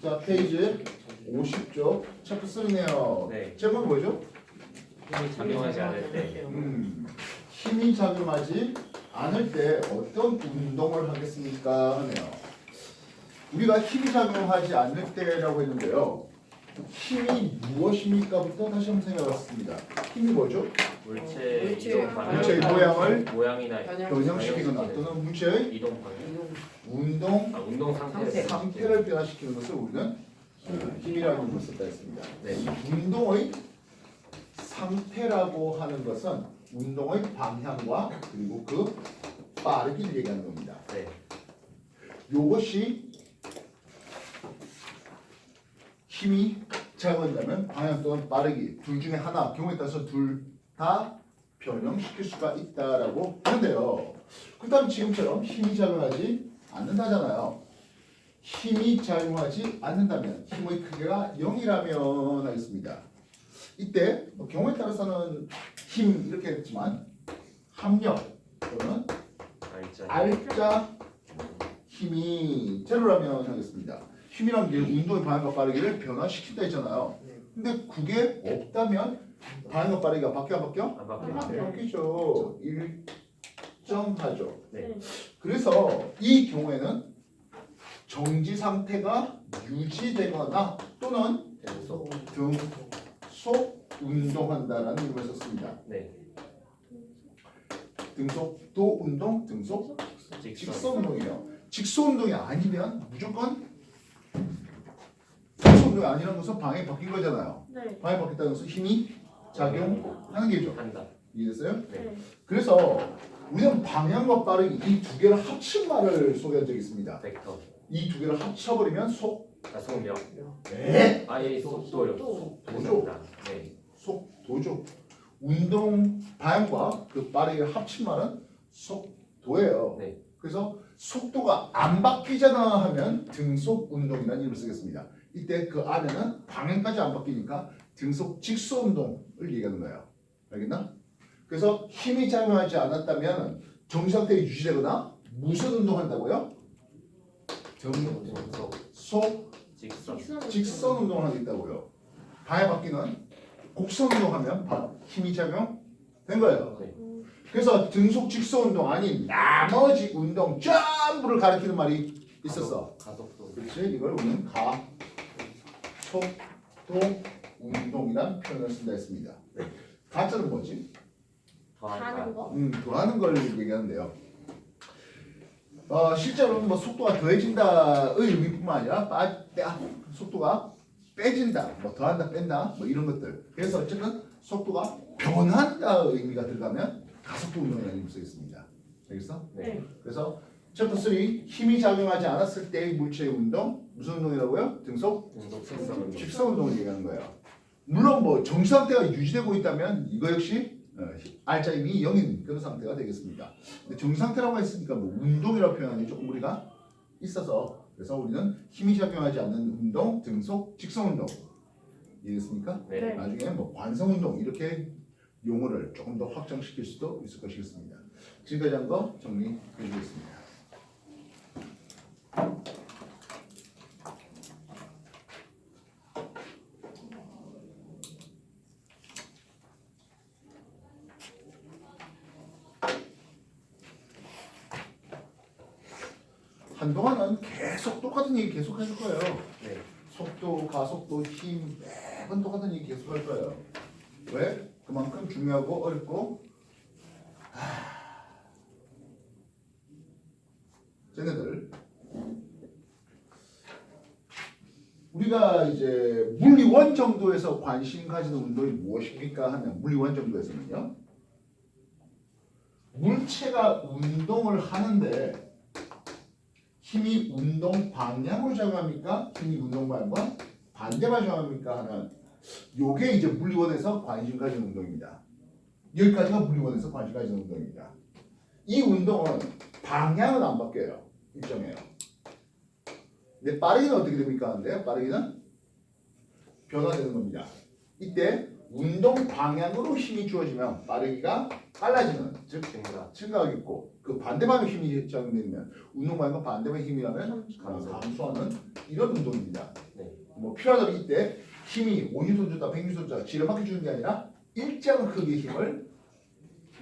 자, 페이지 50쪽 챕터 3네요. 네. 제목이 뭐죠? 힘이 작용하지 않을 때. 힘이 작용하지 않을 때 어떤 운동을 하겠습니까? 하네요. 우리가 힘이 작용하지 않을 때라고 했는데요. 힘이 무엇입니까부터 다시 한번 생각해봤습니다. 힘이 뭐죠? 물체 물체의 이동 방향. 물체의 모양을 모양이나 변형시키거나 또는 물체의 이동 방향. 운동 상태. 상태를 변화시키는 것을 우리는 힘이라는 것을 썼다 했습니다. 네. 이 운동의 상태라고 하는 것은 운동의 방향과 그리고 그 빠르기를 얘기하는 겁니다. 네. 요것이 힘이 작용한다면 방향 또는 빠르기 둘 중에 하나, 경우에 따라서 둘 다 변형시킬 수가 있다라고 하는데요. 그다음 지금처럼 힘이 작용하지 않는다잖아요. 힘이 작용하지 않는다면 힘의 크기가 0이라면 하겠습니다. 이때 경우에 따라서는 힘 이렇게 했지만 합력 또는 알짜 힘이 제로라면 하겠습니다. 힘이란 게 운동의 방향과 빠르기를 변화시킨다 했잖아요. 근데 그게 없다면 방향과 빠르기가 바뀌어 안 바뀌어? 안 바뀌어요. 바뀌죠. 일정하죠. 네. 그래서 이 경우에는 정지 상태가 유지되거나 또는 계속. 등속 운동한다라는 의미를 썼습니다. 네. 등속도 운동, 등속 직선 운동이에요. 직선 운동이 아니면 무조건 직선 운동이 아니라는 것은 방향이 바뀐 거잖아요. 네. 방향이 바뀌었다는 것은 힘이 작용하는 게죠. 한다. 이해됐어요? 네. 그래서 우리는 방향과 빠르기 이 두 개를 합친 말을 소개한 적이 있습니다. 벡터. 이 두 개를 합쳐버리면 속력. 네. 아예 속도요. 속도입니다. 네. 속도죠. 운동 방향과 그 빠르기를 합친 말은 속도예요. 네. 그래서 속도가 안 바뀌잖아 하면 등속 운동이라는 이름을 쓰겠습니다. 이때 그 안에는 방향까지 안 바뀌니까 등속 직소 운동을 얘기하는 거예요. 알겠나? 그래서 힘이 작용하지 않았다면 정지 상태가 유지되거나 무슨 운동한다고요? 등속 직선 운동을 하겠다고요. 방향 바뀌는 곡선 운동하면 힘이 작용된 거예요. 네. 그래서 등속 직선 운동 아닌 나머지 운동 전부를 가리키는 말이 있었어. 가속도. 그렇지? 이걸 우리는 가속도 운동이란 표현을 쓴다 했습니다. 가짜는 뭐지? 하는 거? 더하는 걸 얘기하는데요. 실제로는 뭐 속도가 더해진다의 의미뿐만 아니라 속도가 빼진다, 뭐 더한다, 뺀다, 뭐 이런 것들. 그래서 어쨌든 속도가 변한다의 의미가 들어가면 가속도 운동이라는 이름을 쓰겠습니다. 알겠어? 네. 그래서 챕터 3 힘이 작용하지 않았을 때의 물체의 운동 무슨 운동이라고요? 등속 직선 운동. 직선 운동을 얘기하는 거예요. 물론 뭐 정지 상태가 유지되고 있다면 이거 역시 알짜임이 0인 그런 상태가 되겠습니다. 근데 정지 상태라고 했으니까 뭐 운동이라고 표현하기 조금 우리가 있어서 그래서 우리는 힘이 작용하지 않는 운동, 등속, 직선 운동 이해됐습니까? 네. 나중에 뭐 관성 운동 이렇게 용어를 조금 더 확장시킬 수도 있을 것이겠습니다. 지금까지 한 거 정리해 주겠습니다. 한동안은 계속 똑같은 얘기 계속 해줄 거예요. 네. 속도, 가속도, 힘 매번 똑같은 얘기 계속 할 거예요. 왜? 그만큼 중요하고 어렵고 쟤네들 우리가 이제 물리원 정도에서 관심 가지는 운동이 무엇입니까? 하면 물리원 정도에서는요. 물체가 운동을 하는데 힘이 운동 방향으로 작용합니까? 힘이 운동 방향과 반대로 작용합니까? 하는 요게 이제 물리원에서 관심 가지는 운동입니다. 여기까지가 물리원에서 관심 가지는 운동입니다. 이 운동은 방향은 안 바뀌어요. 일정해요. 근데 빠르기는 어떻게 됩니까? 하는데 빠르기는 변화되는 겁니다. 이때 운동 방향으로 힘이 주어지면 빠르기가 빨라지는 즉 증가. 증가하겠고 그 반대 방향 힘이 적용되면 운동 방향과 반대 방향 힘이라면 감소하는 이런 운동입니다. 네. 뭐 필요하다면 이때 힘이 5N 줬다 100N 줬다 지름하게 주는 게 아니라 일정 크기의 힘을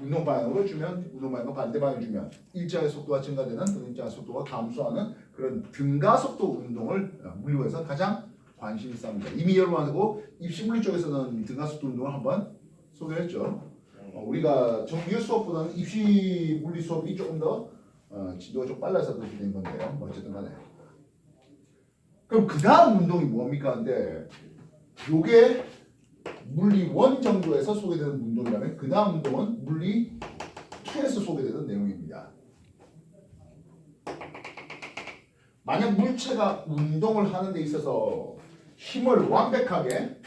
운동 방향으로 주면 운동 방향과 반대 방향 주면 일정의 속도가 증가되는 또는 일정의 속도가 감소하는 그런 등가속도 운동을 물리에서 가장 관심이 있습니다. 이미 여러분하고 입시물리 쪽에서는 등가속도 운동을 한번 소개했죠. 우리가 정규 수업보다는 입시 물리 수업이 조금 더 진도가 좀 빨라서 그렇게 된 건데요. 뭐 어쨌든 간에. 그럼 그 다음 운동이 뭡니까? 근데 요게 물리 1 정도에서 소개되는 운동이라면 그 다음 운동은 물리 2에서 소개되는 내용입니다. 만약 물체가 운동을 하는 데 있어서 힘을 완벽하게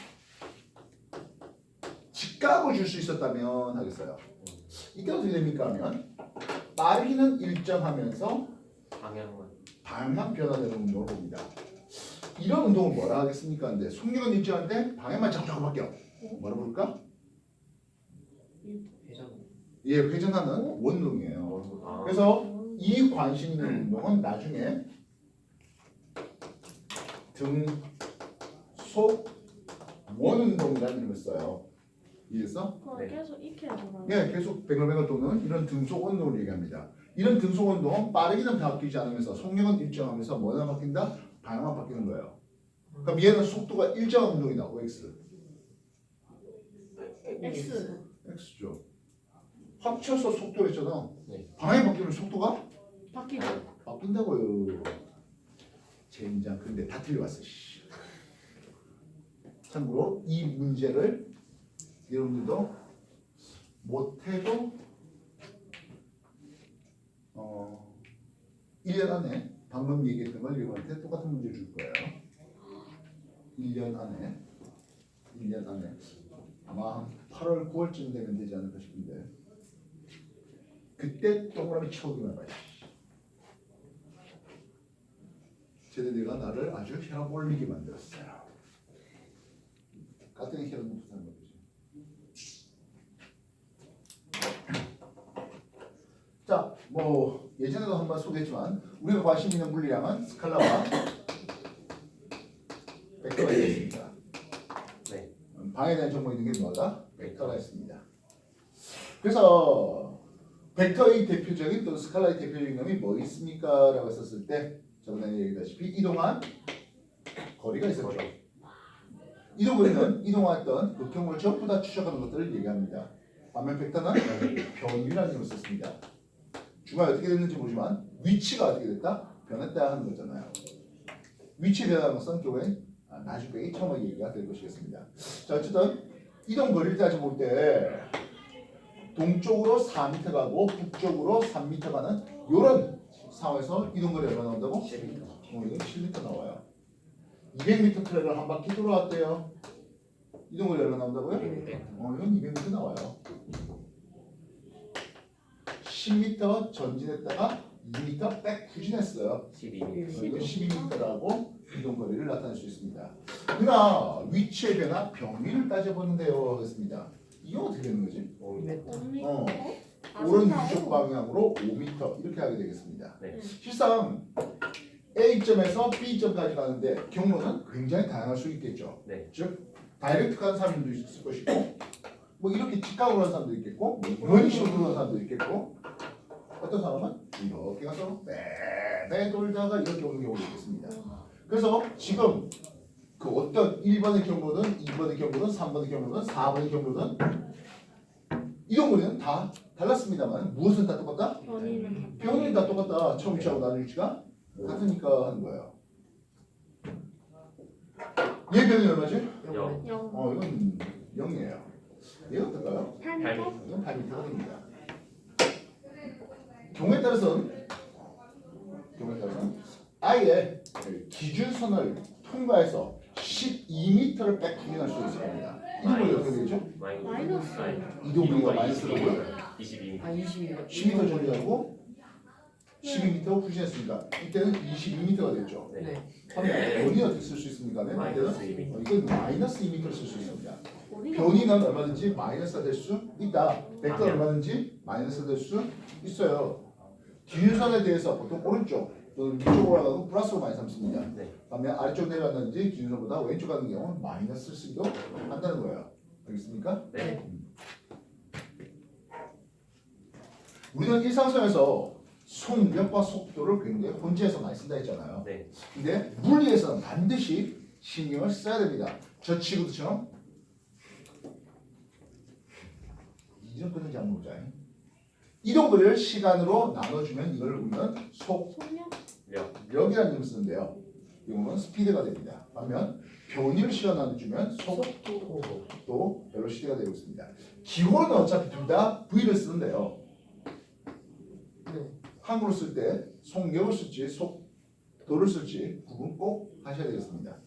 직각으로 줄 수 있었다면 하겠어요. 이때 어떻게 됩니까 하면 빠르기는 일정하면서 방향만 변화되는 운동을 봅니다. 이런 운동을 뭐라 하겠습니까? 근데 속력은 일정한데 방향만 잠깐 바뀌어. 뭐라 부를까? 회전. 예, 회전하는 원운동이에요. 아. 그래서 이 관심 있는 운동은 나중에 등속 원운동이라는 이름을 써요. 이해했어? 그럼 네. 계속 익혀야 되나? 예, 계속 뱅글뱅글 도는 이런 등속 원동을 얘기합니다. 이런 등속 원동은 빠르기는 바뀌지 않으면서 속력은 일정하면서 뭐가 바뀐다? 방향만 바뀌는 거예요. 그럼 얘는 속도가 일정한 운동이다. OX. X. X죠. 합쳐서 속도를 했잖아. 네. 방향이 바뀌면 속도가 바뀌고. 바뀐다고요. 젠장. 근데 다 틀려왔어. 씨. 참고로 이 문제를 여러분들도 못해도 1년 안에 방금 얘기했던 걸 여러분한테 똑같은 문제 줄 거예요. 1년 안에 아마 한 8월 9월쯤 되면 되지 않을까 싶은데 그때 동그라미 채우기만 해봐. 쟤네들가 나를 아주 혈압 올리게 만들었어요. 같은 혈압 높은 거지. 자, 뭐 예전에도 한번 소개했지만 우리가 관심 있는 물리량은 스칼라와 벡터가 있습니다. 네. 방에 대한 정보 있는 게 뭐다? 벡터가 있습니다. 그래서 벡터의 대표적인 또는 스칼라의 대표적인 놈이 뭐 있습니까? 라고 했었을 때 저번에 얘기했다시피 이동한 거리가 있었죠. 이동거리는 이동했던 그 경우를 전부 다 추적하는 것들을 얘기합니다. 반면 벡터는 변위라는 걸 썼습니다. 중간에 어떻게 됐는지 모르지만 위치가 어떻게 됐다? 변했다 하는 거잖아요. 위치 변화하는 것은 결국엔 나중에 처음 얘기가 될 것이겠습니다. 자, 어쨌든 이동 거리를 따져 볼 때 동쪽으로 4m 가고 북쪽으로 3m 가는 이런 상황에서 이동 거리 얼마 나온다고? 10m. 이건 7m 나와요. 200m 트랙을 한 바퀴 돌아왔대요. 이동 거리 얼마 나온다고요? 네. 이건 200m 나와요. 10m 전진했다가 2m 백 후진했어요. 12m. 이건 12m라고 이동 거리를 나타낼 수 있습니다. 그러나 위치의 변화 병위를 따져보는데요 하겠습니다. 이건 어떻게 되는 거지? 5m. 어. 아, 오른쪽 방향으로 5m 이렇게 하게 되겠습니다. 네. 실상 A점에서 B점까지 가는데 경로는 굉장히 다양할 수 있겠죠. 네. 즉 다이렉트 가는 사람도 있을 것이고 뭐 이렇게 직각으로 하는 사람도 있겠고 뭐 이런 식으로 하는 사람도 있겠고 어떤 사람은 이렇게 가서 빼 돌다가 이렇게 오는 경우도 있겠습니다. 그래서 지금 그 어떤 1번의 경로든 2번의 경로든 3번의 경로든 4번의 경로든 이동거리는 다 달랐습니다만 무엇은 다 똑같다? 변이는 변이 다 똑같다. 처음 위치하고 나중 위치가 같으니까 하는 거예요. 얘 변이 얼마지? 0. 0. 이건 0이에요. 얘가 어떨까요? 8m? 이건 8m가 됩니다. 경우에 따라서는 아예 기준선을 통과해서 12m를 백 후진할 수 있을 겁니다. 이동거리 어떻게 되죠? 마이너스. 이동거리가 마이너스라고요? 22m. 10m 전이하고 12m 후진했습니다. 이때는 22m가 됐죠. 네. 그러면 원이 어떻게 쓸 수 있습니까? 이때는 마이너스 2m. 이건 마이너스 2m를 쓸 수 있습니다. 변이는 얼마든지 마이너스가 될 수 있다. 벡터는 당연. 얼마든지 마이너스가 될 수 있어요. 기준선에 대해서 보통 오른쪽 또는 위쪽으로 가도 플러스로 많이 삼습니다. 네. 반면 아래쪽 내려왔는지 기준선보다 왼쪽 가는 경우는 마이너스를 쓰기도 한다는 거예요. 알겠습니까? 네. 우리는 일상생활에서 속력과 속도를 굉장히 혼재해서 많이 쓴다 했잖아요. 네. 근데 물리에서는 반드시 신경을 써야 됩니다. 저 친구들처럼 이름 끊는지 한번 보자. 이동거리를 시간으로 나눠주면 이걸 우리는 속력이라는 이름을 쓰는데요. 이거는 스피드가 됩니다. 반면 변이를 시간 나눠주면 속도 벨로시티가 되고 있습니다. 기호는 어차피 둘 다 V를 쓰는데요. 한글로 쓸 때 속력을 쓸지 속도를 쓸지 구분 꼭 하셔야 되겠습니다.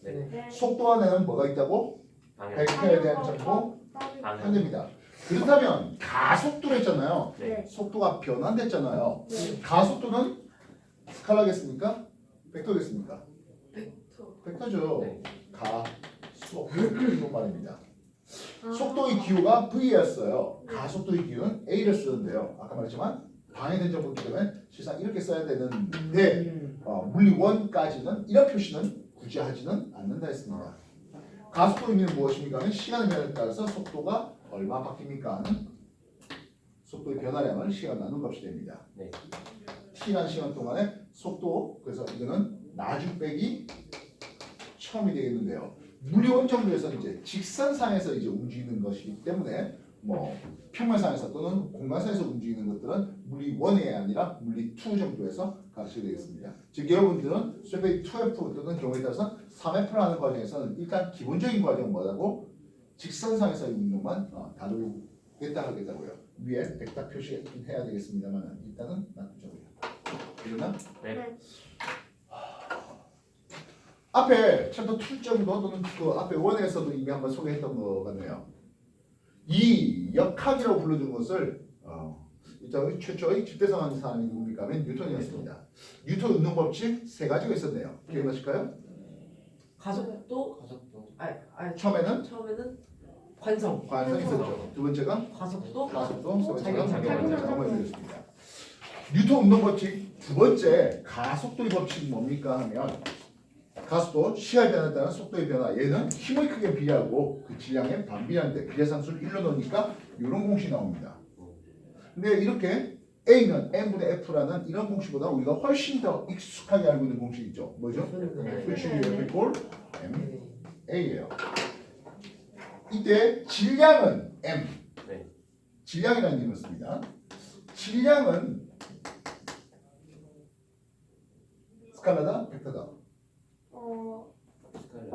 속도 안에는 뭐가 있다고? 방향. 벡터에 대한 정보 방향. 현재입니다. 그렇다면 가속도로 했잖아요. 네. 속도가 변환됐잖아요. 가속도는 스칼라겠습니까? 벡터겠습니까? 벡터죠. 네. 가속도 말입니다. 속도의 기호가 V였어요. 가속도의 기호는 A를 쓰는데요. 아까 말했지만 방해된 정보기 때문에 실상 이렇게 써야 되는데 물리원까지는 이런 표시는 굳이 하지는 않는다 했습니다. 가속도 의미는 무엇입니까? 하면 시간의 변화에 따라서 속도가 얼마 바뀝니까? 하는 속도의 변화량을 시간 나눈 값이 됩니다. 네. t라는 시간 동안의 속도, 그래서 이거는 나중 빼기 처음이 되겠는데요. 물리원 정도에서 이제 직선상에서 이제 움직이는 것이기 때문에 뭐 평면상에서 또는 공간상에서 움직이는 것들은 물리1이 아니라 물리2 정도에서 가르쳐야 되겠습니다. 즉 여러분들은 수업의 2F 또는 경우에 따라서 3F를 하는 과정에서는 일단 기본적인 과정은 뭐라고? 직선상에서의 운동만 다루겠다 하겠다고요. 위에 백탁 표시해야 되겠습니다만 일단은 놔두자고요. 그러나 네. 앞에 챕터 2.도 또는 그 앞에 1에서도 이미 한번 소개했던 것 같네요. 이 역학이라고 불러준 것을 일단 최초의 집대성한 사람이 누굽니까? 하면 뉴턴이었습니다. 뉴턴 운동 법칙 세 가지가 있었네요. 기억나실까요? 가속도 처음에는 처음에는 관성 관성이 있었죠. 두 번째가 가속도 가속도, 세 번째가 작용. 작용을 이루었습니다. 뉴턴 운동 법칙 두 번째 가속도의 법칙이 뭡니까 하면 가속도 시간의 변화에 따른 속도의 변화, 얘는 힘의 크기에 비례하고 그 질량의 반비례한데 비례상수를 1로 넣으니까 이런 공식이 나옵니다. 근데 이렇게 A는 M분의 F라는 이런 공식보다 우리가 훨씬 더 익숙하게 알고 있는 공식 있죠. 뭐죠? H F equal M A예요. 이때 질량은 M, 네. 질량이라는 이름을 씁니다. 질량은 스칼라다, 벡터다.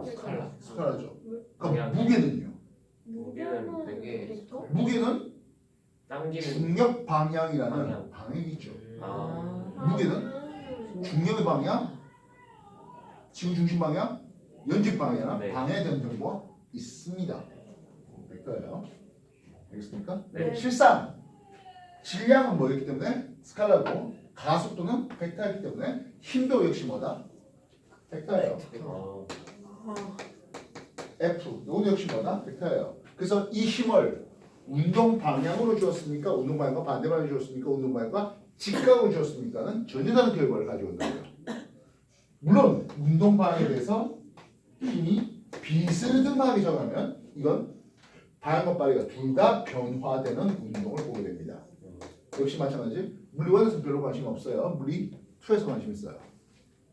스칼라. 스칼라죠. 그럼 방향. 무게는요? 무게는 되게 무게는 당기는. 중력 방향이라는 방향. 방향이 있죠. 아. 무게는 중력의 방향, 지구 중심 방향, 연직 방향이나 네. 방향에 대한 정보가 있습니다. 벡터예요. 알겠습니까? 네. 실상 질량은 뭐였기 때문에 스칼라고 가속도는 벡터이기 때문에 힘도 역시 뭐다? 벡터예요. F, 이것도 역시 뭐다? 벡터예요. 그래서 이 힘을 운동 방향으로 주었습니까? 운동 방향과 반대 방향으로 주었습니까? 운동 방향과 직각으로 주었습니까는 전혀 다른 결과를 가져온다고요. 물론 운동 방향에 대해서 힘이 비스듬하게 정하면 이건 방향과 빠르기가 둘 다 변화되는 운동을 보게 됩니다. 역시 마찬가지 물리 1에서 별로 관심 없어요. 물리 2에서 관심 있어요.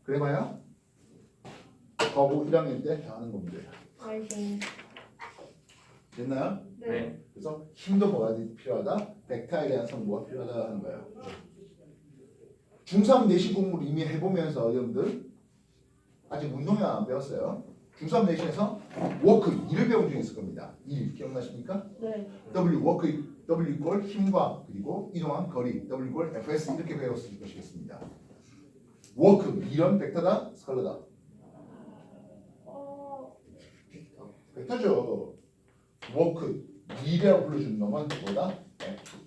그래봐야 과거 1학년 때 다 하는 겁니다. 됐나요? 네. 그래서 힘도 뭐가 필요하다? 벡터에 대한 정보가 필요하다 하는 거예요. 중3 내신 공부를 이미 해보면서 여러분들 아직 운동이 안 배웠어요. 중3 내신에서 워크, 일을 배운 적이 있을 겁니다. 일 기억나십니까? 네. W 워크, W 이퀄 힘과 그리고 이동한 거리, W 이퀄 FS 이렇게 배웠을 것이겠습니다. 워크, 일은 벡터다, 스칼라다. 벡터죠. 워크, 일이라고 불러주는 놈은 뭐다?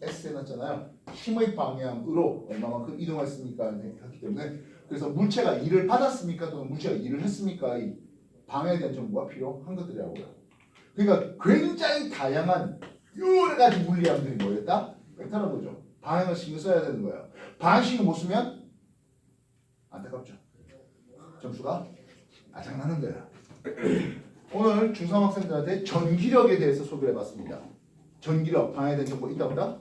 S 해놨잖아요. 힘의 방향으로 얼마만큼 이동했습니까? 했기 때문에 그래서 물체가 일을 받았습니까? 또는 물체가 일을 했습니까? 이 방향에 대한 정보가 필요한 것들이라고요. 그러니까 굉장히 다양한 여러 가지 물리학들이 모였다. 벡터라는 거죠. 방향을 신경 써야 되는 거예요. 방향 신경 못 쓰면 안타깝죠. 점수가 아작나는 거야. 오늘 중3 학생들한테 전기력에 대해서 소개를 해봤습니다. 전기력, 방향에 대한 정보 있다 보다?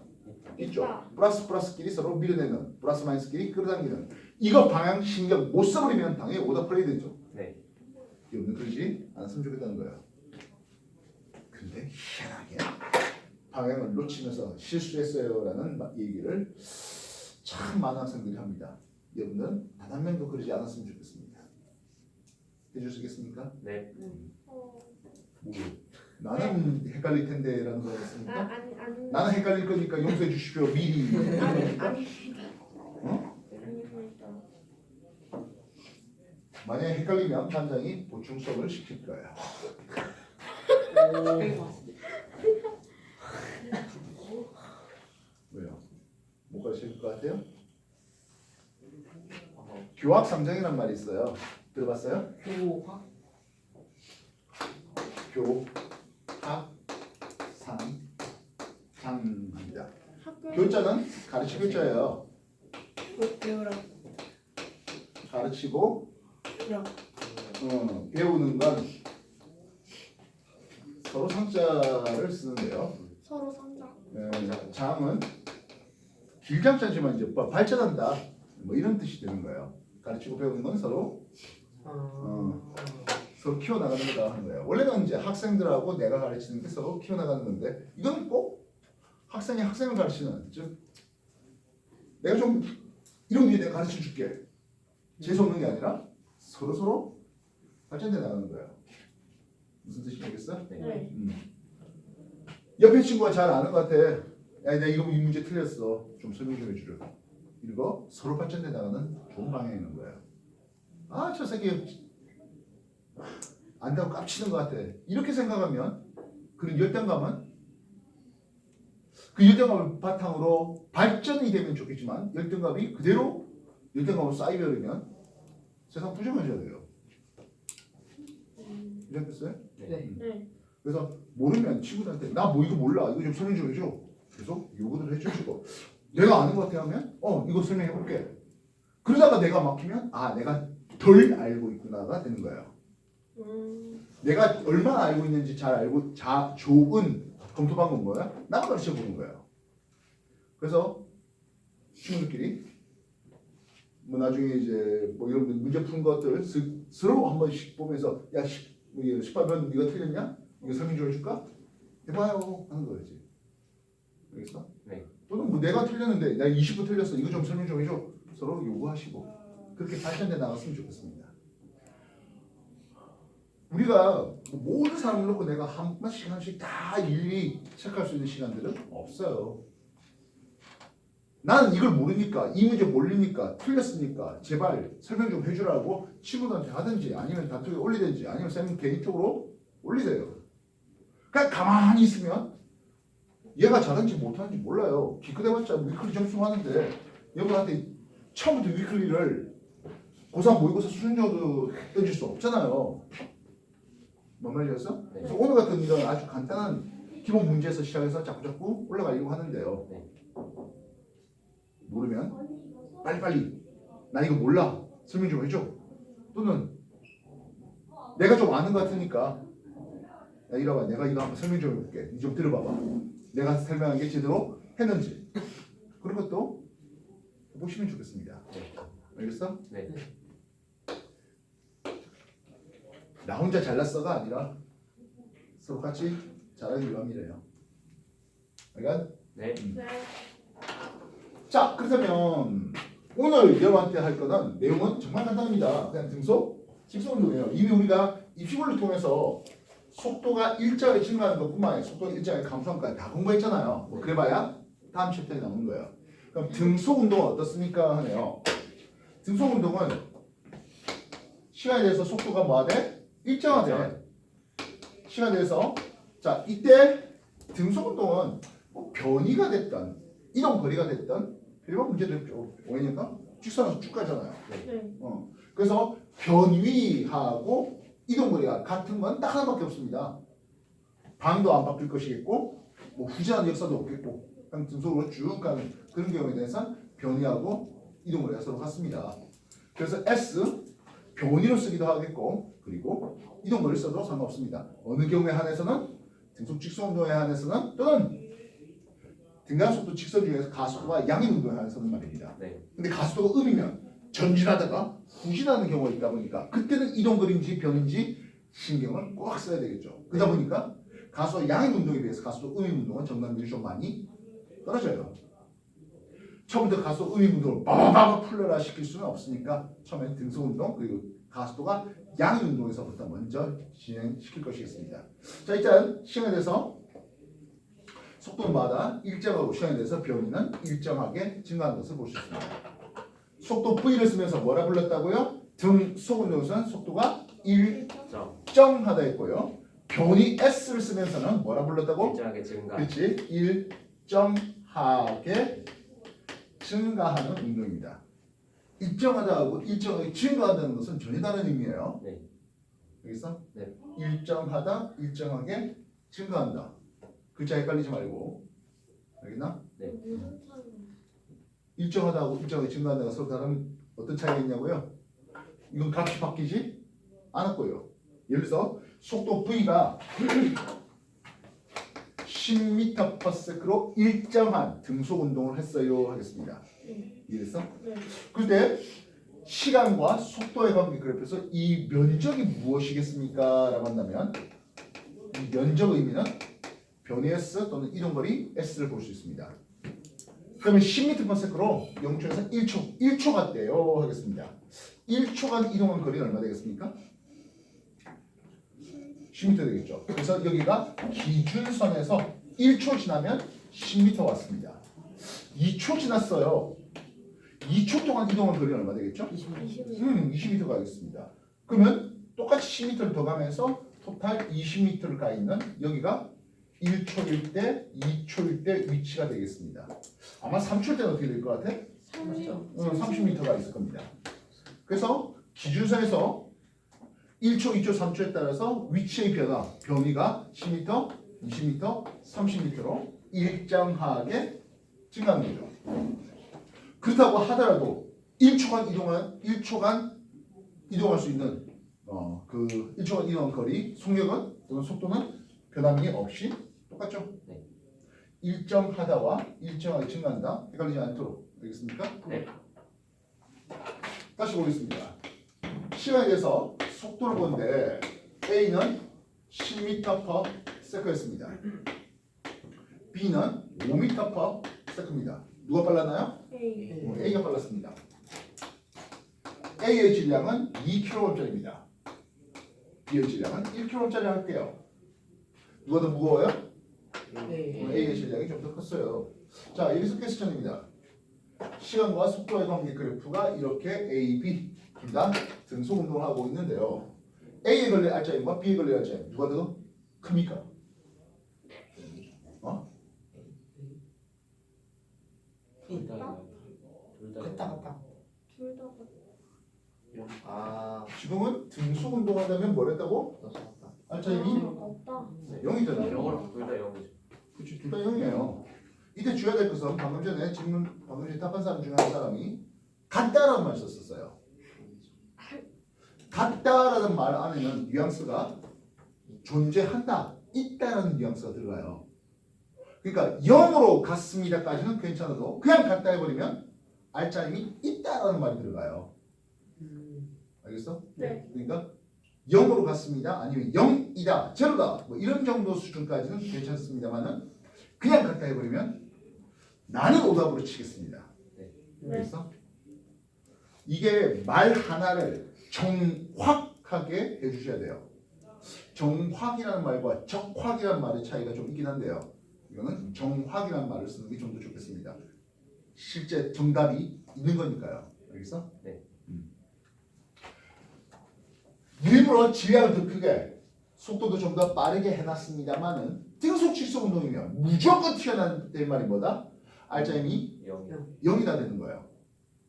있죠. 플러스끼리 서로 밀어내는, 플러스 마이너스끼리 끌어당기는. 이거 방향 신경 못 써버리면 당연히 오답 플레이 되죠. 네. 여러분 그러지 않았으면 좋겠다는 거예요. 근데 희한하게 방향을 놓치면서 실수했어요라는 얘기를 참 많은 학생들이 합니다. 여러분은 단 한 명도 그러지 않았으면 좋겠습니다. 해줄 수 있겠습니까? 네. 나는 헷갈릴 텐데라는 거였습니까? 아니 나는 헷갈릴 거니까 용서해 주십시오. 미리. 아니 어? 아닙니다. 만약에 헷갈리면 반장이 보충 수업을 시킬 거예요. 왜요? 못 가르칠 것 같아요? 교학상장이란 말이 있어요. 들어봤어요? 교학 교학상장입니다. 학교 교자는 가르치 교자예요. 배우라. 가르치고 야. 배우는 건 서로 상자를 쓰는데요. 서로 상장. 장은 길장자지만 이제 발전한다. 뭐 이런 뜻이 되는 거예요. 가르치고 배우는 건 서로 서로 키워나가는 거다 하는 거예요. 원래는 이제 학생들하고 내가 가르치는 게 서로 키워나가는 건데 이건 꼭 학생이 학생을 가르치는 즉 내가 좀 이런 게 내가 가르쳐 줄게 재수 없는 게 아니라 서로 발전돼 나가는 거예요. 무슨 뜻인지 알겠어? 네. 옆에 친구가 잘 아는 것 같아. 야, 내가 이거 이 문제 틀렸어. 좀 설명 좀 해주려. 이거 서로 발전돼 나가는 좋은 방향이 있는 거예요. 아, 저 새끼 안다고 깝치는 것 같아. 이렇게 생각하면 그런 열등감은 그 열등감을 바탕으로 발전이 되면 좋겠지만 열등감이 그대로 열등감으로 쌓이버리면 세상 부정해져야 돼요. 이해됐어요? 네. 그래서 모르면 친구들한테 나 뭐 이거 몰라 이거 좀 설명 좀 해줘. 계속 요구를 해주시고 내가 아는 것 같아 하면 이거 설명해 볼게. 그러다가 내가 막히면 내가 덜 알고 있구나가 되는 거예요. 내가 얼마나 알고 있는지 잘 알고 좋은 검토 방법은 뭐야? 나만 가르쳐 보는 거예요. 그래서 친구들끼리 뭐 나중에 이제 뭐 이런 문제 푼 것들 서로 한 번씩 보면서 야 18번 네가 틀렸냐? 이거 설명 좀 해줄까? 해봐요 하는 거지. 알겠어? 네. 또는 뭐 내가 틀렸는데 나 20분 틀렸어 이거 좀 설명 좀 해줘. 서로 요구하시고 그렇게 발전돼 나갔으면 좋겠습니다. 우리가 모든 사람을 놓고 내가 한 시간씩 다 일일이 체크할 수 있는 시간들은 없어요. 나는 이걸 모르니까 이 문제 모르니까 틀렸으니까 제발 설명 좀 해주라고 친구들한테 하든지 아니면 다투게 올리든지 아니면 쌤 개인적으로 올리세요. 그냥 가만히 있으면 얘가 잘하는지 못하는지 몰라요. 기껏해봤자 위클리 점수 하는데 여러분한테 처음부터 위클리를 고3 모의고사 수준 정도 던질 수 없잖아요. 뭔 말이었어? 네. 그래서 오늘 같은 이런 아주 간단한 기본 문제에서 시작해서 자꾸자꾸 올라가려고 하는데요. 네. 모르면 빨리빨리 나 이거 몰라 설명 좀 해줘. 또는 내가 좀 아는 것 같으니까 야 이리 와봐 내가 이거 한번 설명 좀 해볼게. 니 좀 들어봐봐. 내가 설명한 게 제대로 했는지 그런 것도 보시면 좋겠습니다. 알겠어? 네. 나 혼자 잘났어가 아니라 서로 같이 잘하기 위함이래요. 그러니까 네. 네. 자 그렇다면 오늘 여러분한테 할 거는 내용은 정말 간단합니다. 그냥 등속 직선운동이에요. 이미 우리가 입시물을 통해서 속도가 일정하게 증가하는 것뿐만 아니라 속도가 일정하게 감소하는 것까지 다 공부했잖아요. 뭐 그래봐야 다음 챕터에 나오는 거예요. 그럼 등속운동은 어떻습니까? 하네요. 등속운동은 시간에 대해서 속도가 뭐하대? 일정하대. 시간에 대해서 자 이때 등속운동은 뭐 변이가 됐던 이동 거리가 됐던 일반 문제도 왜냐면 직선에서 쭉 가잖아요. 네. 그래서 변위하고 이동 거리가 같은 건 딱 하나밖에 없습니다. 방도 안 바뀔 것이겠고 뭐 후진하는 역사도 없겠고 그냥 등속으로 쭉 가는 그런 경우에 대해서는 변이하고 이동거리가 서로 같습니다. 그래서 S 변이로 쓰기도 하겠고 그리고 이동거리를 써도 상관없습니다. 어느 경우에 한해서는 등속 직선 운동에 한해서는 또는 등간속도 직선 중에서 가속도가 양인 운동에 한해서는 말입니다. 네. 근데 가속도가 음이면 전진하다가 후진하는 경우가 있다 보니까 그때는 이동거리인지 변인지 신경을 꼭 써야 되겠죠. 그러다 보니까 가속도 양인 운동에 비해서 가속도 음인 운동은 정답률이 좀 많이 떨어져요. 처음부터 가속도 음인 운동을 빠바바바 풀려라 시킬 수는 없으니까 처음엔 등속 운동 그리고 가속도가 양인 운동에서부터 먼저 진행시킬 것이겠습니다. 자 일단 시간에 대해서 속도마다 일정하고 시간에 대해서 변이는 일정하게 증가하는 것을 볼 수 있습니다. 속도 V를 쓰면서 뭐라 불렀다고요? 등속 운동에서는 속도가 점. 일정하다 했고요. 변이 S를 쓰면서는 뭐라 불렀다고? 일정하게 증가. 그렇지. 일정하게 증가하는 운동입니다. 일정하다하고 일정하게 증가한다는 것은 전혀 다른 의미예요. 네. 여기서 네. 일정하다, 일정하게 증가한다. 글자 헷갈리지 말고. 알겠나? 무슨 차이? 일정하다하고 일정하게 증가한다가 서로 다른 어떤 차이가 있냐고요? 이건 값이 바뀌지 않았고요. 예를 들어서 속도 V가 10m/s로 일정한 등속 운동을 했어요 하겠습니다. 이해됐어? 네. 그때 시간과 속도의 관계 그래프에서 이 면적이 무엇이겠습니까? 라고 한다면 이 면적 의미는 변이 S 또는 이동거리 S를 볼 수 있습니다. 그러면 10m/s로 0초에서 1초가 돼요 하겠습니다. 1초간 이동한 거리는 얼마 되겠습니까? 10m 되겠죠. 그래서 여기가 기준선에서 1초 지나면 10m 왔습니다. 2초 지났어요. 2초 동안 이동한 거리는 얼마 되겠죠? 20m가 되겠습니다. 그러면 똑같이 10m를 더 가면서 토탈 20m를 가 있는 여기가 1초일 때, 2초일 때 위치가 되겠습니다. 아마 3초일 때는 어떻게 될 것 같아? 30m가 있을 겁니다. 그래서 기준선에서 1초, 2초, 3초에 따라서 위치의 변이가 10m, 20m, 30m로 일정하게 증가하는 거죠. 그렇다고 하더라도 1초간 이동할 수 있는 그 1초간 이동한 거리, 속력은 또는 속도는 변함이 없이 똑같죠. 네. 일정하다와 일정하게 증가한다. 헷갈리지 않도록 알겠습니까? 네. 다시 보겠습니다. 시간에 대해서 속도를 보는데 A는 10m/s였습니다. B는 5m/s입니다. 누가 빨랐나요? A. A가 빨랐습니다. A의 질량은 2kg짜리입니다. B의 질량은 1kg짜리 할게요. 누가 더 무거워요? A의 질량이 좀 더 컸어요. 자, 여기서 퀘스천입니다. 시간과 속도의 관계 그래프가 이렇게 A, B 둘 다 등속 운동을 하고 있는데요. A에 걸릴 알짜임과 B에 걸릴 알짜임 누가 더 큽니까? 둘다 갔다. 둘 다. 아, 지금은 등속 운동하다면 뭐랬다고? 알짜임이 없다. 0이잖아요. 영어로 둘다 0이죠. 그렇지, 둘 다 0이에요. 이때 줘야 될 것은 방금 전에 답한 사람 중에 한 사람이 같다라는 말 썼었어요. 같다라는 말 안에는 뉘앙스가 존재한다, 있다라는 뉘앙스가 들어가요. 그러니까 0으로 같습니다까지는 괜찮아도 그냥 같다 해버리면 알짜임이 있다라는 말이 들어가요. 알겠어? 네. 그러니까 0으로 같습니다. 아니면 0이다, 제로다 뭐 이런 정도 수준까지는 괜찮습니다만은 그냥 같다 해버리면 나는 오답으로 치겠습니다. 알겠어? 이게 말 하나를 정확하게 해주셔야 돼요. 정확이라는 말과 적확이라는 말의 차이가 좀 있긴 한데요. 이거는 정확이라는 말을 쓰는 게 좀 더 좋겠습니다. 실제 정답이 있는 거니까요. 알겠어? 네. 일부러 질량을 더 크게 속도도 좀 더 빠르게 해놨습니다만은 등속 직속 운동이면 무조건 튀어나온 말이 뭐다? 알짜임이 0이요. 0이다 되는 거예요.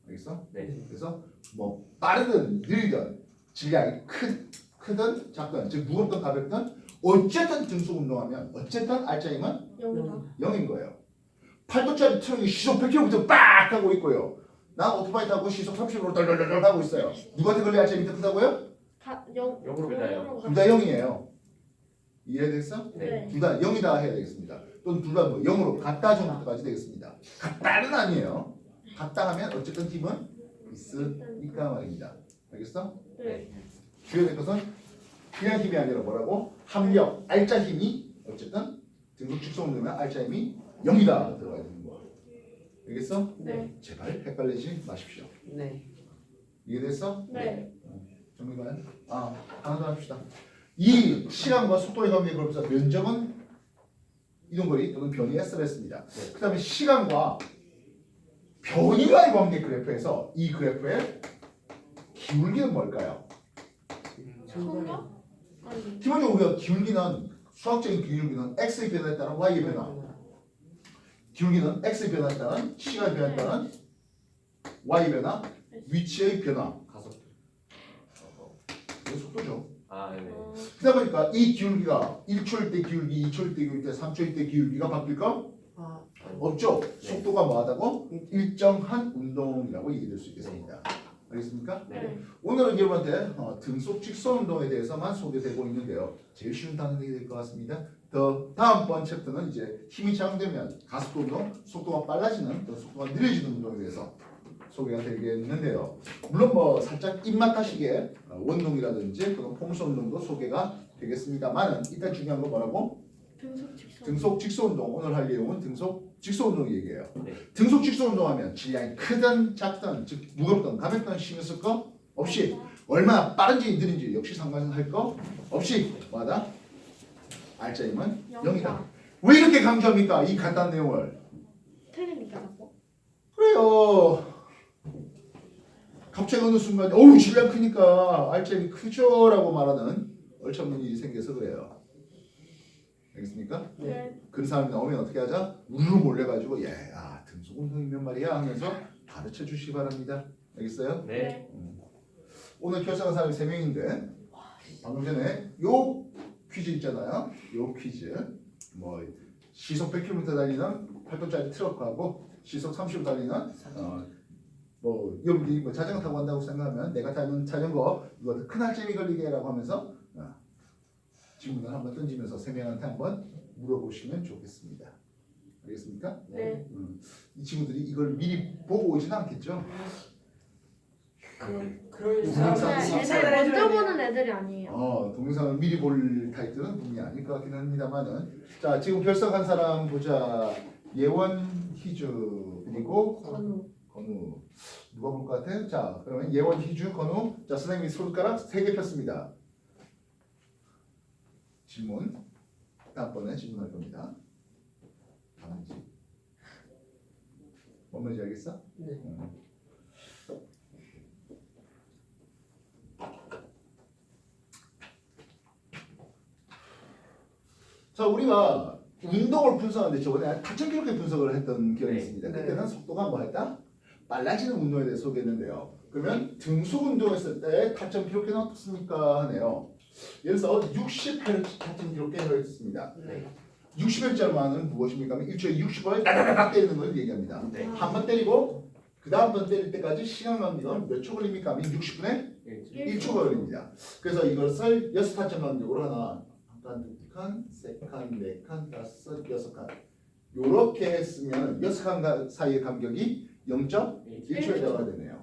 알겠어? 네. 그래서 뭐 빠르든 느리든 질량이 크든 작든 즉 무겁든 가볍든 어쨌든 등속 운동하면 어쨌든 알짜임은 0이다. 0인 거예요. 8도짜리 트럭이 시속 100km 빡 하고 있고요. 나 오토바이 타고 시속 30으로 덜덜덜 하고 있어요. 누구한테 걸려 알짜임이 더 크다고요? 다 0. 0으로 변해요. 둘 다 0이에요. 이해됐어? 네. 둘 다 0이다 해야 되겠습니다. 또는 둘 다 뭐 0으로 같다 정도까지 되겠습니다. 같다는 아니에요. 같다 하면 어쨌든 힘은 있으니까 말입니다. 알겠어? 네. 주의해야 될 것은 그냥 힘이 아니라 뭐라고? 합력, 알짜 힘이 어쨌든 등속 축소를 넣으면 알짜 힘이 0이다 들어가야 되는 거야. 알겠어? 네. 제발 헷갈리지 마십시오. 네. 이해됐어? 네. 정리봐요. 하나 더 합시다. 이 시간과 속도의 관계에 걸면서 면적은 이동거리 또는 변이 S를 했습니다. 네. 그 다음에 시간과 변이와의 관계 그래프에서 이 그래프의 기울기는 뭘까요? 성격? 아니. 기본적으로 우리가 기울기는 수학적인 기울기는 x의 변화에 따른 y의 변화, 기울기는 x의 변화에 따른 시간의 변화에 따른 y의 변화, 위치의 변화, 가속. 이게 속도죠. 네네. 그러다 보니까 이 기울기가 1초일 때 기울기, 2초일 때 기울기, 3초일 때 기울기가 바뀔까? 아, 없죠. 네. 속도가 뭐하다고? 일정한 운동이라고 얘기될 수 있겠습니다. 알겠습니까? 네. 오늘은 여러분한테 등속 직선 운동에 대해서만 소개되고 있는데요. 제일 쉬운 단원이 될 것 같습니다. 더 다음번 챕터는 이제 힘이 작용되면 가속도 운동, 속도가 빨라지는 또 속도가 느려지는 운동에 대해서 소개가 되겠는데요. 물론 뭐 살짝 입맛하시게 원동이라든지 그런 폼수 운동도 소개가 되겠습니다만은 일단 중요한 건 뭐라고? 등속 직선. 등속 직선 운동. 오늘 할 내용은 등속 직선 운동 얘기예요. 네. 등속 직선 운동하면 질량이 크든 작든 즉 무겁든 가볍든 힘을 쓸 거 없이 얼마나 빠른지 느린지 역시 상관할 거 없이 뭐하다? 알짜임은 0이다. 왜 이렇게 강조합니까? 이 간단한 내용을. 틀리니까 자꾸. 그래요. 갑자기 어느 순간 어우 질량 크니까 알짜임이 크죠? 라고 말하는 얼천문 일이 생겨서 그래요. 알겠습니까? 네. 그런 사람이 나오면 어떻게 하자? 우르르 몰려가지고 등속 운동이면 말이야 하면서 가르쳐 주시기 바랍니다. 알겠어요? 네. 오늘 결승한 사람이 3명인데 방금 전에 요 퀴즈 있잖아요. 요 퀴즈 뭐 시속 100km 달리는 8톤짜리 트럭하고 시속 30km 달리는 뭐 여러분들이 뭐 자전거 타고 간다고 생각하면 내가 타는 자전거 이거 큰 할증이 걸리게라고 하면서 질문을 한번 던지면서 3명한테 한번 물어보시면 좋겠습니다. 알겠습니까? 네. 이 친구들이 이걸 미리 보고 오진 않겠죠? 그럴 동영상 애들 먼저 보는 애들이 아니에요. 동영상을 미리 볼 타이틀은 분명히 아닐 것 같긴 합니다만은 자 지금 결석한 사람 보자. 예원, 희주 그리고 건우 누가 볼 것 같아? 자 그러면 예원, 희주, 건우 자 선생님이 손가락 3개 폈습니다. 질문 다음번에 질문할 겁니다. 다음지 뭔 말인지 알겠어? 네. 자 우리가 운동을 분석하는데 저번에 타점 기록에 분석을 했던 기억이 네. 있습니다. 네. 그때는 속도가 뭐 했다? 빨라지는 운동에 대해서 소개했는데요. 그러면 등속 운동했을 때 타점 기록계는 어떻습니까? 하네요. 예를 들어서 60Hz 타점 기록계를 했습니다. 네. 60Hz만은 무엇입니까? 하면 1초에 60을 따다다닥 때리는 걸 얘기합니다. 네. 한 번 때리고 그 다음 번 때릴 때까지 시간 간격은 몇 초 걸립니까? 하면 60분에 1초 걸립니다. 그래서 이것을 6타점 간격으로 하나, 한 칸, 두 칸, 세 칸, 네 칸, 다섯, 여섯 칸 요렇게 했으면 6칸 사이의 간격이 0.1초에 들어가 되네요.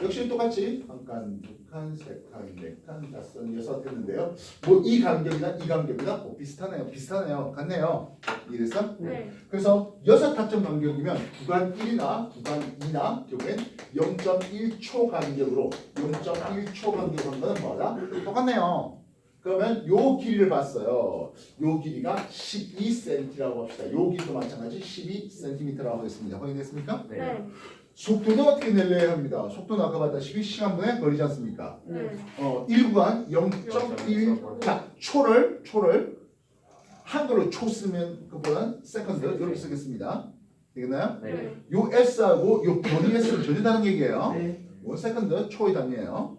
역시 똑같이 한 칸, 두 칸, 세 칸, 네 칸, 다섯, 여섯 했는데요. 뭐 이 간격이나 이 간격이나 비슷하네요. 같네요. 이해됐어? 네. 그래서 6타점 간격이면 구간 1이나 구간 2나 결국엔 0.1초 간격으로 0.1초 간격으로 한 거는 뭐다? 똑같네요. 그러면 요 길이를 봤어요. 요 길이가 12cm라고 합시다. 요 길이도 마찬가지 12cm라고 하겠습니다. 확인됐습니까? 네. 속도는 어떻게 내려야 합니다. 속도는 아까 봤다시피 시간분의 거리지 않습니까? 네. 1구간 0.1 자, 초를 한글로 초 쓰면 그보다는 세컨드 이렇게 쓰겠습니다. 되겠나요? 네. 요 S하고 요 변이 S는 전혀 다른 얘기예요. 네. 원 세컨드 초의 단위예요.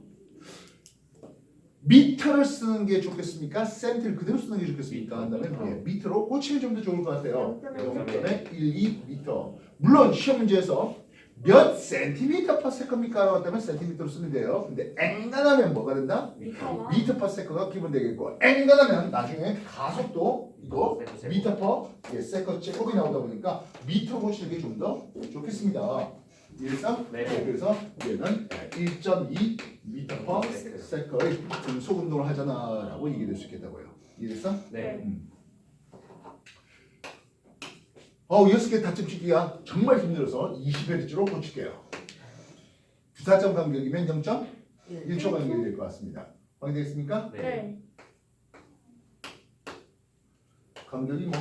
미터를 쓰는 게 좋겠습니까? 센티를 그대로 쓰는 게 좋겠습니까? 미터. 한다면 예, 미터로 꽂히면 좀 더 좋을 것 같아요. 0.1. 0.12미터. 물론 시험 문제에서 몇 센티미터 퍼 세컨입니까? 라고 한다면 센티미터로 쓰면 돼요. 근데 엔간하면 뭐가 된다? 미터가 미터 퍼 세컨가 기본 되겠고 엔간하면 나중에 가속도 이거 미터 퍼 세컨 제곱이 나오다 보니까 미터 고치는 게 좀 더 좋겠습니다. 이해했어? 네. 그래서 얘는 1.2 미터 퍼 세컨의 등속 운동을 하잖아라고 얘기될 수 있겠다고요. 이해했어? 네. 6개 타점 치기가 정말 힘들어서 20회리째로 고칠게요. 두 타점 간격이면 0.1초 간격이 될 것 같습니다. 확인되겠습니까? 네. 간격이 뭐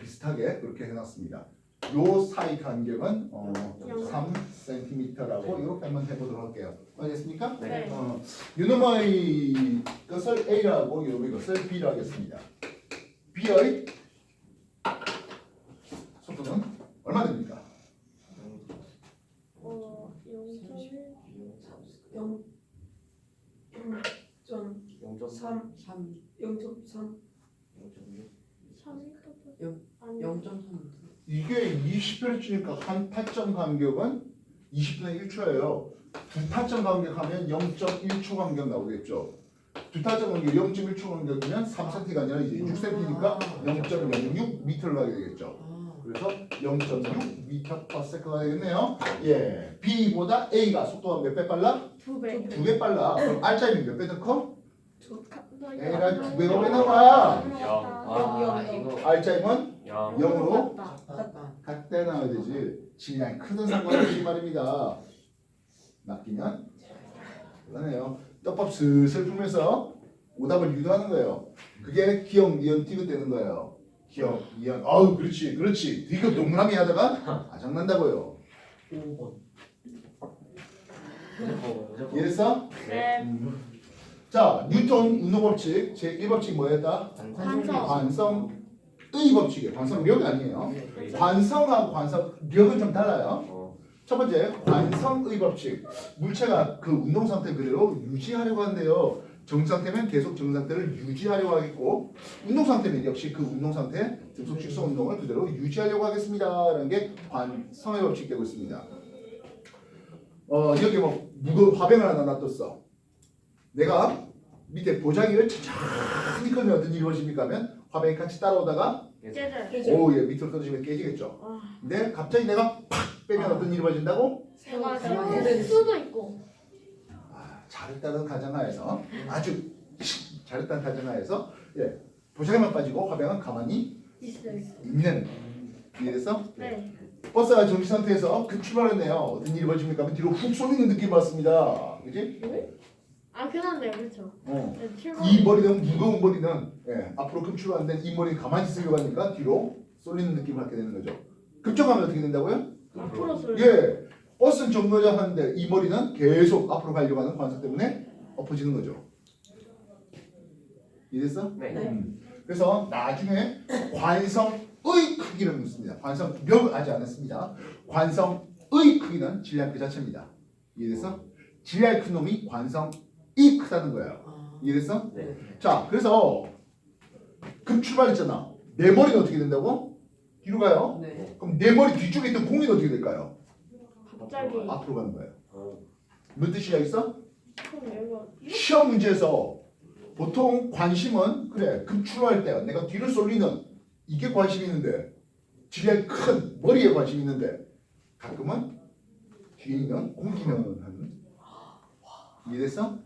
비슷하게 그렇게 해놨습니다. 요 사이 간격은 3cm라고 이렇게 한번 해보도록 할게요. 알겠습니까? 네. 요놈의 것을 A라고 요놈의 것을 B라고 하겠습니다. B의 속도는 얼마 됩니까? 0.1 0.3 0.3 0.3 이게 20회를 한 타점 간격은 20분의 1초예요. 두 타점 간격하면 0.1초 간격 나오겠죠. 두 타점 간격 0.1초 간격이면 3cm가 아니라 이제 6cm니까 0.06m를 가게 되겠죠. 그래서 0.6m per second가 되겠네요. 예, B보다 A가 속도가 몇 배 빨라? 2배. 2배 빨라. 그럼 R자임이 몇 배 더 커? A가 2배가 왜 나와? 이거 R자임은 0으로 같다. 같대 나와야 되지. 질량이 크든 상관없이 말입니다. 낚이면 그러네요. 떡밥 슬슬 풀면서 오답을 유도하는 거예요. 그게 기억, 니은, 디귿 되는 거예요. 기억, 니은. 아우 그렇지. 디귿 동그라미 하다가 아장난다고요. 5번. 이해했어? 네. 자, 뉴턴 운동법칙 제1법칙 뭐였다? 관성. 관성의 법칙이에요. 관성력이 아니에요. 관성하고 관성력은 좀 달라요. 첫 번째, 관성의 법칙. 물체가 그 운동 상태 그대로 유지하려고 하는데요. 정상 상태면 계속 정상 상태를 유지하려고 하겠고, 운동 상태는 역시 그 운동 상태, 등속 축소 운동을 그대로 유지하려고 하겠습니다라는 게 관성의 법칙이 되고 있습니다. 여기 뭐 화병을 하나 놔뒀어. 내가 밑에 보자기를 천천히 끌면 어떤 일이 벌어집니까 하면 화병이 같이 따라오다가 깨져요. 오예 밑으로 떨어지면 깨지겠죠. 근데 갑자기 내가 팍 빼면 어떤 일이 벌어진다고? 제가 세울 수도 있고. 잘했다는 가정하에서 아주 잘했다는 가정하에서 예 보자기만 빠지고 화병은 가만히 있어요. 있는. 이해됐어? 네. 버스가 정지 상태에서 급 출발했네요. 어떤 일이 벌어집니까 하면 뒤로 훅 쏠리는 느낌이 받습니다. 그지? 그렇네, 그렇죠. 네, 출발. 이 머리는 무거운 머리는 앞으로 급출발 안 된 이 머리는 가만히 있으려고 하니까 뒤로 쏠리는 느낌을 갖게 되는 거죠. 급정하면 어떻게 된다고요? 앞으로 쏠려. 예, 버스는 정거장 하는데 이 머리는 계속 앞으로 가려고 하는 관성 때문에 엎어지는 거죠. 이해됐어? 네. 그래서 나중에 관성의 크기를 묻습니다. 관성력을 하지 않았습니다. 관성의 크기는 질량 그 자체입니다. 이해됐어? 질량이 큰 놈이 관성이 크다는 거예요. 이해됐어? 네. 자, 그래서 급출발했잖아. 내 머리는 어떻게 된다고? 뒤로 가요. 네. 그럼 내 머리 뒤쪽에 있던 공기는 어떻게 될까요? 갑자기. 앞으로 가는 거예요. 무슨 뜻이 알겠어? 그럼 얘가 시험 문제에서 보통 관심은 그래 급출발할 때 내가 뒤를 쏠리는 이게 관심이 있는데 질량이 큰 머리에 관심이 있는데 가끔은 뒤에 있는 공기는 하는. 이해됐어?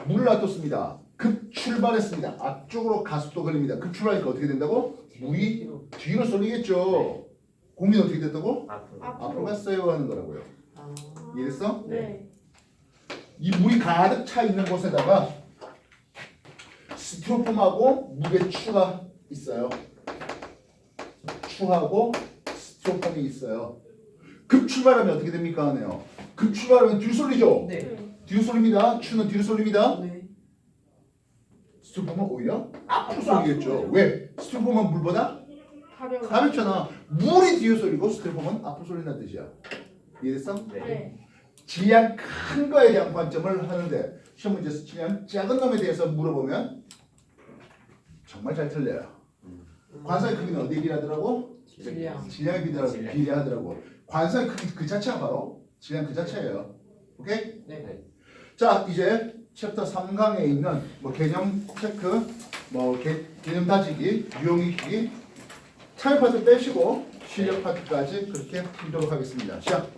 물을 놔뒀습니다. 급출발했습니다. 앞쪽으로 가속도 걸립니다. 급출발하니까 어떻게 된다고? 물이 뒤로 쏠리겠죠. 공기는 어떻게 됐다고? 앞으로 갔어요 하는 거라고요. 이해됐어? 네. 이 물이 가득 차 있는 곳에다가 스티로폼하고 물의 추가 있어요. 추하고 스티로폼이 있어요. 급출발하면 어떻게 됩니까 하네요. 급출발하면 뒤로 쏠리죠? 네. 뒤로 쏠립니다. 추는 뒤로 쏠립니다. 네. 스티로폼은 오히려 앞으로 쏠리겠죠. 왜? 스티로폼은 물보다 가벼워. 가볍잖아. 물이 뒤로 쏠리고 스티로폼은 앞으로 쏠린다는 뜻이야. 이해됐어? 네. 질량 큰 거에 대한 관점을 하는데 시험 문제에서 질량 작은 놈에 대해서 물어보면 정말 잘 틀려요. 관상의 크기는 어디에 비례하더라고? 질량. 질량에 비례하더라고. 관상의 크기 그 자체가 바로 질량 그 자체예요. 오케이? 네. 자 이제 챕터 3강에 있는 뭐 개념 체크, 뭐 개념 다지기, 유형 익히기, 참여 파트 빼시고 실력 파트까지 그렇게 풀도록 하겠습니다. 시작.